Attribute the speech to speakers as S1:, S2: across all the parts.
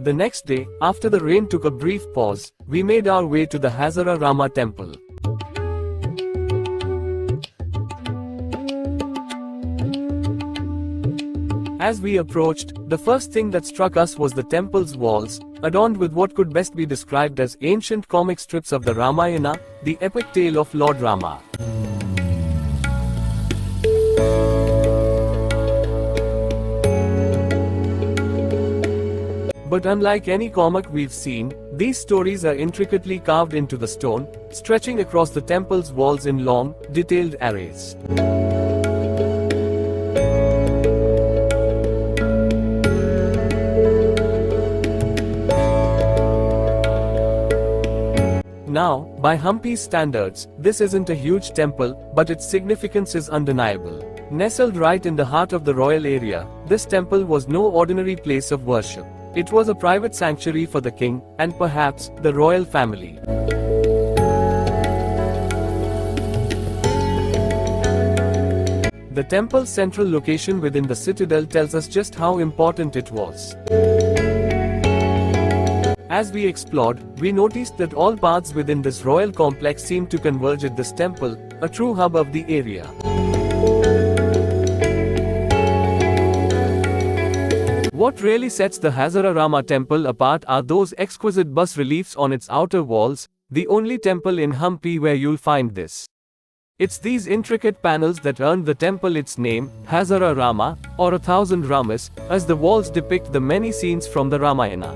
S1: The next day, after the rain took a brief pause, we made our way to the Hazara Rama temple. As we approached, the first thing that struck us was the temple's walls, adorned with what could best be described as ancient comic strips of the Ramayana, the epic tale of Lord Rama. But unlike any comic we've seen, these stories are intricately carved into the stone, stretching across the temple's walls in long, detailed arrays. Now, by Hampi's standards, this isn't a huge temple, but its significance is undeniable. Nestled right in the heart of the royal area, this temple was no ordinary place of worship. It was a private sanctuary for the king, and perhaps, the royal family. The temple's central location within the citadel tells us just how important it was. As we explored, we noticed that all paths within this royal complex seemed to converge at this temple, a true hub of the area. What really sets the Hazara Rama temple apart are those exquisite bas-reliefs on its outer walls, the only temple in Hampi where you'll find this. It's these intricate panels that earned the temple its name, Hazara Rama, or 1,000 Ramas, as the walls depict the many scenes from the Ramayana.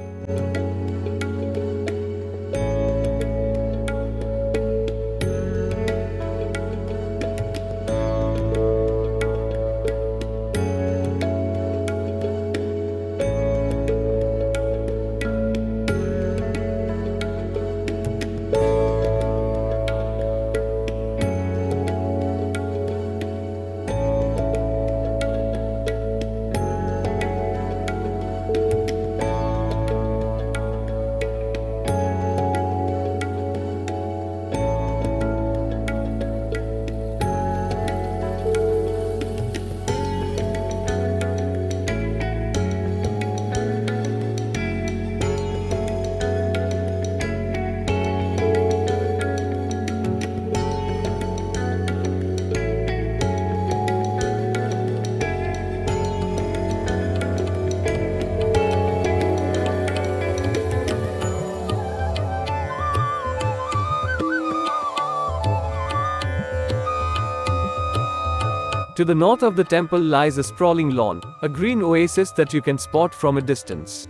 S1: To the north of the temple lies a sprawling lawn, a green oasis that you can spot from a distance.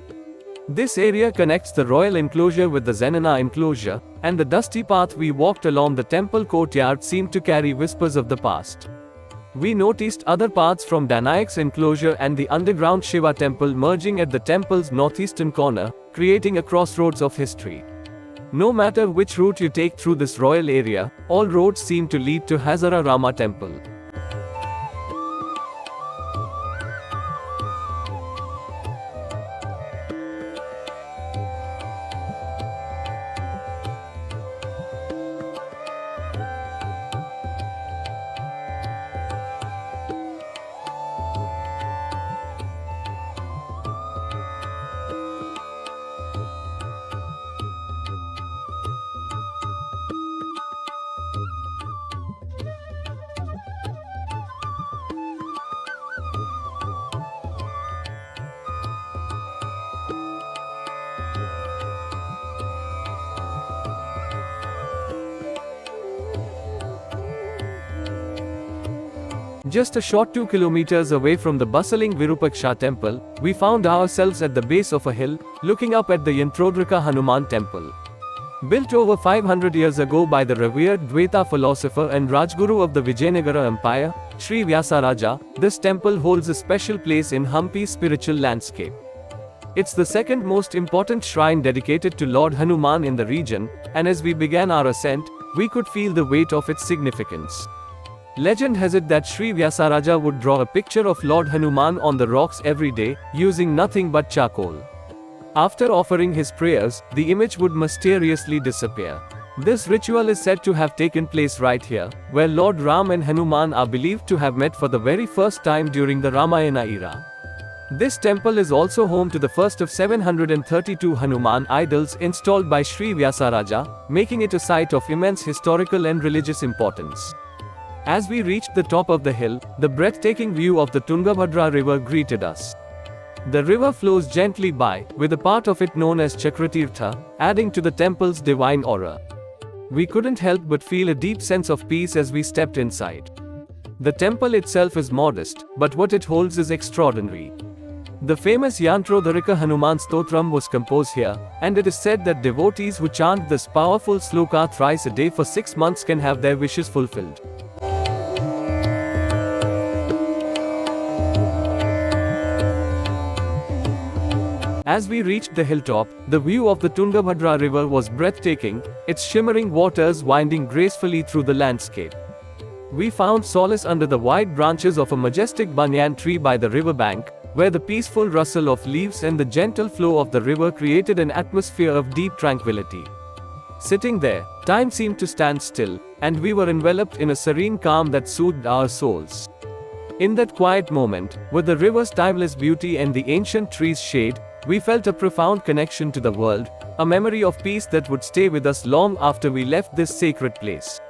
S1: This area connects the royal enclosure with the Zenana enclosure, and the dusty path we walked along the temple courtyard seemed to carry whispers of the past. We noticed other paths from Danayak's enclosure and the underground Shiva temple merging at the temple's northeastern corner, creating a crossroads of history. No matter which route you take through this royal area, all roads seem to lead to Hazara Rama temple. Just a short 2 kilometers away from the bustling Virupaksha temple, we found ourselves at the base of a hill, looking up at the Yantrodrika Hanuman temple. Built over 500 years ago by the revered Dvaita philosopher and Rajguru of the Vijayanagara Empire, Sri Vyasaraja, this temple holds a special place in Hampi's spiritual landscape. It's the second most important shrine dedicated to Lord Hanuman in the region, and as we began our ascent, we could feel the weight of its significance. Legend has it that Sri Vyasaraja would draw a picture of Lord Hanuman on the rocks every day, using nothing but charcoal. After offering his prayers, the image would mysteriously disappear. This ritual is said to have taken place right here, where Lord Ram and Hanuman are believed to have met for the very first time during the Ramayana era. This temple is also home to the first of 732 Hanuman idols installed by Sri Vyasaraja, making it a site of immense historical and religious importance. As we reached the top of the hill, the breathtaking view of the Tungabhadra river greeted us. The river flows gently by, with a part of it known as Chakratirtha, adding to the temple's divine aura. We couldn't help but feel a deep sense of peace as we stepped inside. The temple itself is modest, but what it holds is extraordinary. The famous Yantrodharika Hanuman Stotram was composed here, and it is said that devotees who chant this powerful sloka thrice a day for 6 months can have their wishes fulfilled. As we reached the hilltop, the view of the Tungabhadra river was breathtaking, its shimmering waters winding gracefully through the landscape. We found solace under the wide branches of a majestic banyan tree by the riverbank, where the peaceful rustle of leaves and the gentle flow of the river created an atmosphere of deep tranquility. Sitting there, time seemed to stand still, and we were enveloped in a serene calm that soothed our souls. In that quiet moment, with the river's timeless beauty and the ancient trees' shade, we felt a profound connection to the world, a memory of peace that would stay with us long after we left this sacred place.